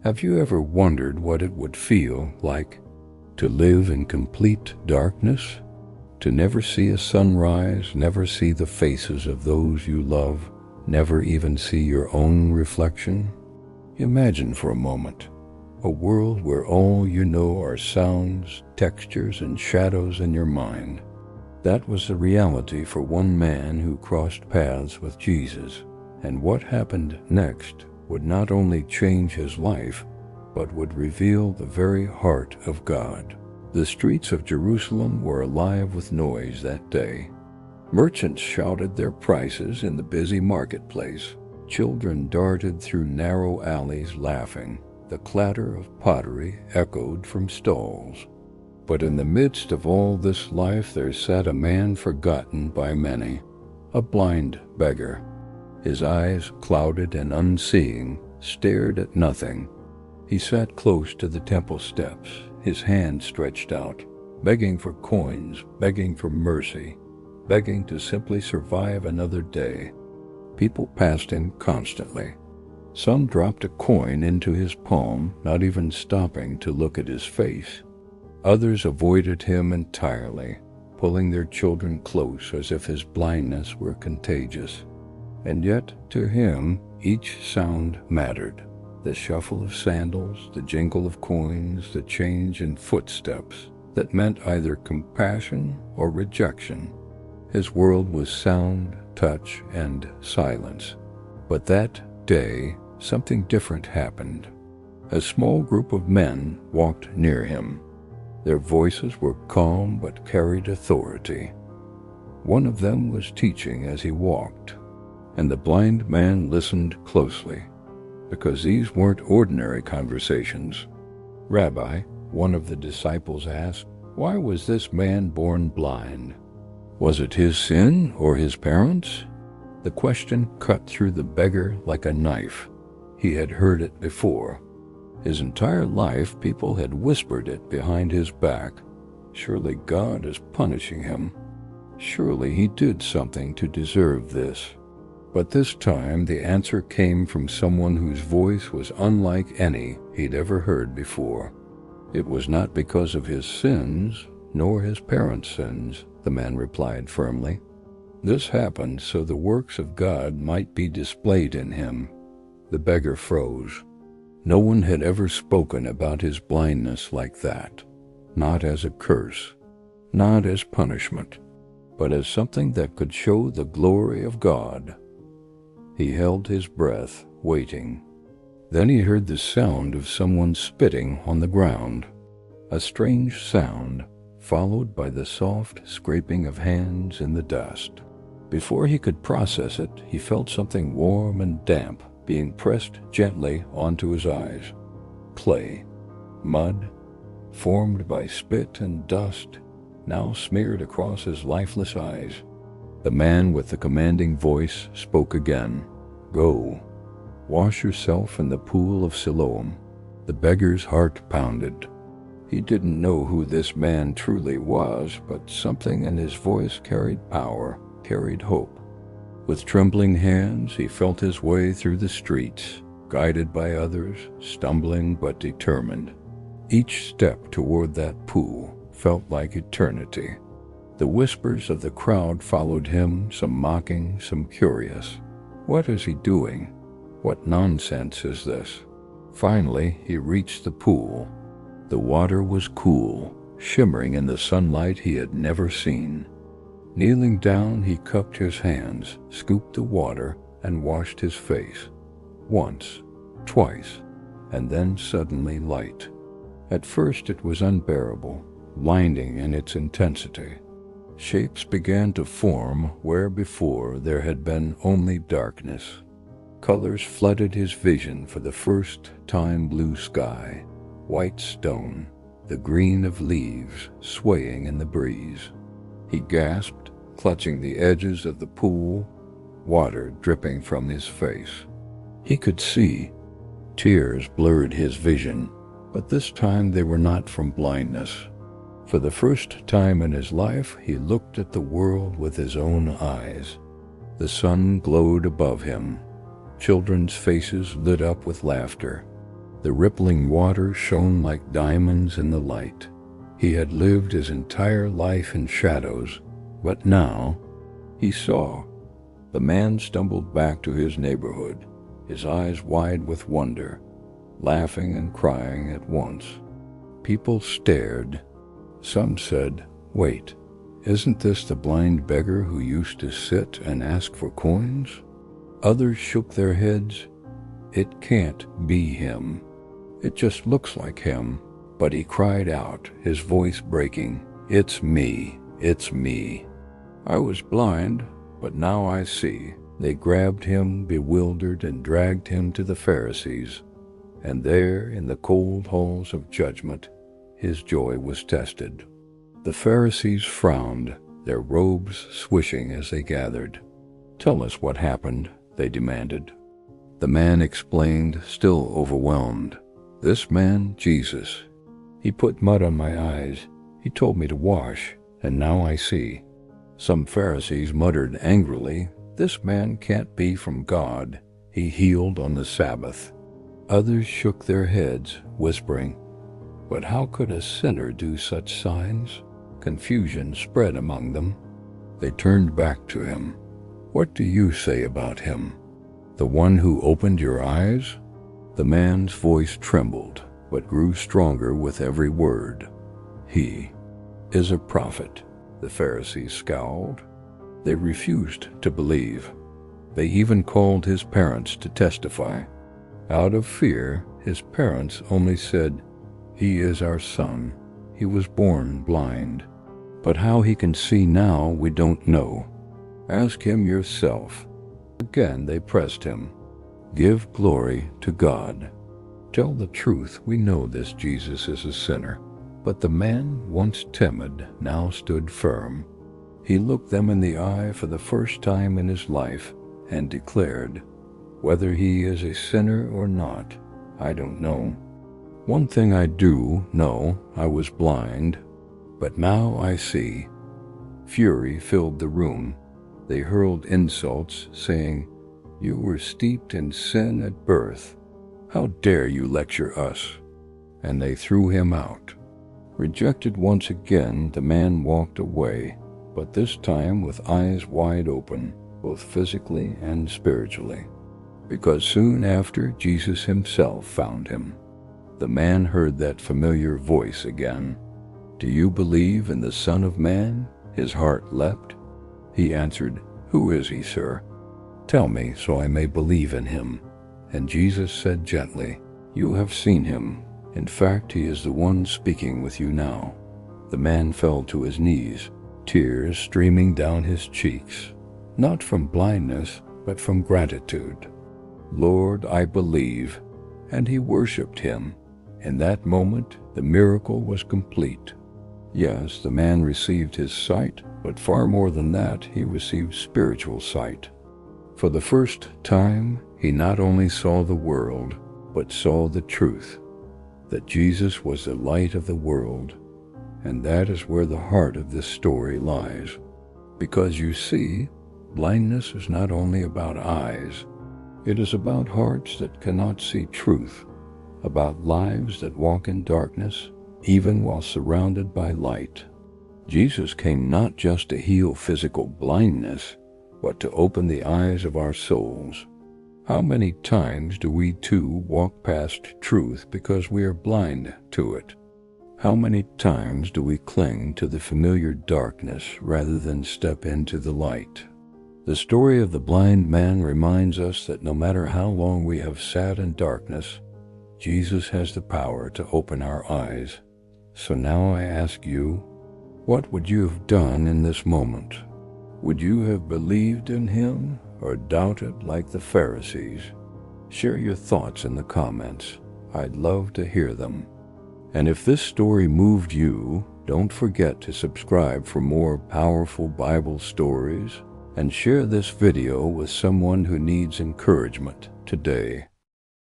Have you ever wondered what it would feel like to live in complete darkness? To never see a sunrise, never see the faces of those you love, never even see your own reflection? Imagine for a moment a world where all you know are sounds, textures, and shadows in your mind. That was the reality for one man who crossed paths with Jesus, and what happened next would not only change his life, but would reveal the very heart of God. The streets of Jerusalem were alive with noise that day. Merchants shouted their prices in the busy marketplace. Children darted through narrow alleys laughing. The clatter of pottery echoed from stalls. But in the midst of all this life there sat a man forgotten by many, a blind beggar. His eyes, clouded and unseeing, stared at nothing. He sat close to the temple steps, his hand stretched out, begging for coins, begging for mercy, begging to simply survive another day. People passed him constantly. Some dropped a coin into his palm, not even stopping to look at his face. Others avoided him entirely, pulling their children close as if his blindness were contagious. And yet, to him, each sound mattered. The shuffle of sandals, the jingle of coins, the change in footsteps that meant either compassion or rejection. His world was sound, touch, and silence. But that day, something different happened. A small group of men walked near him. Their voices were calm but carried authority. One of them was teaching as he walked, and the blind man listened closely, because these weren't ordinary conversations. "Rabbi," one of the disciples asked, "why was this man born blind? Was it his sin or his parents?" The question cut through the beggar like a knife. He had heard it before. His entire life, people had whispered it behind his back. Surely God is punishing him. Surely he did something to deserve this. But this time the answer came from someone whose voice was unlike any he'd ever heard before. It was not because of his sins, nor his parents' sins, the man replied firmly. This happened so the works of God might be displayed in him. The beggar froze. No one had ever spoken about his blindness like that, not as a curse, not as punishment, but as something that could show the glory of God. He held his breath, waiting. Then he heard the sound of someone spitting on the ground, a strange sound, followed by the soft scraping of hands in the dust. Before he could process it, he felt something warm and damp being pressed gently onto his eyes. Clay, mud, formed by spit and dust, now smeared across his lifeless eyes. The man with the commanding voice spoke again. "Go, wash yourself in the pool of Siloam." The beggar's heart pounded. He didn't know who this man truly was, but something in his voice carried power, carried hope. With trembling hands, he felt his way through the streets, guided by others, stumbling but determined. Each step toward that pool felt like eternity. The whispers of the crowd followed him, some mocking, some curious. What is he doing? What nonsense is this? Finally, he reached the pool. The water was cool, shimmering in the sunlight he had never seen. Kneeling down, he cupped his hands, scooped the water, and washed his face. Once, twice, and then suddenly light. At first it was unbearable, blinding in its intensity. Shapes began to form where before there had been only darkness. Colors flooded his vision for the first time: blue sky, white stone, the green of leaves swaying in the breeze. He gasped, clutching the edges of the pool, water dripping from his face. He could see. Tears blurred his vision, but this time they were not from blindness. For the first time in his life, he looked at the world with his own eyes. The sun glowed above him. Children's faces lit up with laughter. The rippling water shone like diamonds in the light. He had lived his entire life in shadows, but now he saw. The man stumbled back to his neighborhood, his eyes wide with wonder, laughing and crying at once. People stared. Some said, "Wait, isn't this the blind beggar who used to sit and ask for coins?" Others shook their heads. "It can't be him. It just looks like him." But he cried out, his voice breaking, "It's me, it's me. I was blind, but now I see." They grabbed him, bewildered, and dragged him to the Pharisees. And there, in the cold halls of judgment, his joy was tested. The Pharisees frowned, their robes swishing as they gathered. "Tell us what happened," they demanded. The man explained, still overwhelmed. "This man, Jesus, he put mud on my eyes. He told me to wash, and now I see." Some Pharisees muttered angrily, "This man can't be from God. He healed on the Sabbath." Others shook their heads, whispering, "But how could a sinner do such signs?" Confusion spread among them. They turned back to him. "What do you say about him? The one who opened your eyes?" The man's voice trembled, but grew stronger with every word. "He is a prophet." The Pharisees scowled. They refused to believe. They even called his parents to testify. Out of fear, his parents only said, "He is our son. He was born blind. But how he can see now, we don't know. Ask him yourself." Again they pressed him. "Give glory to God. Tell the truth. We know this Jesus is a sinner." But the man, once timid, now stood firm. He looked them in the eye for the first time in his life and declared, "Whether he is a sinner or not, I don't know. One thing I do know, I was blind, but now I see." Fury filled the room. They hurled insults, saying, "You were steeped in sin at birth. How dare you lecture us?" And they threw him out. Rejected once again, the man walked away, but this time with eyes wide open, both physically and spiritually. Because soon after, Jesus himself found him. The man heard that familiar voice again. "Do you believe in the Son of Man?" His heart leapt. He answered, "Who is he, sir? Tell me, so I may believe in him." And Jesus said gently, "You have seen him. In fact, he is the one speaking with you now." The man fell to his knees, tears streaming down his cheeks, not from blindness, but from gratitude. "Lord, I believe." And he worshipped him. In that moment, the miracle was complete. Yes, the man received his sight, but far more than that, he received spiritual sight. For the first time, he not only saw the world, but saw the truth, that Jesus was the light of the world. And that is where the heart of this story lies. Because you see, blindness is not only about eyes. It is about hearts that cannot see truth, about lives that walk in darkness, even while surrounded by light. Jesus came not just to heal physical blindness, but to open the eyes of our souls. How many times do we too walk past truth because we are blind to it? How many times do we cling to the familiar darkness rather than step into the light? The story of the blind man reminds us that no matter how long we have sat in darkness, Jesus has the power to open our eyes. So now I ask you, what would you have done in this moment? Would you have believed in him or doubted like the Pharisees? Share your thoughts in the comments. I'd love to hear them. And if this story moved you, don't forget to subscribe for more powerful Bible stories and share this video with someone who needs encouragement today.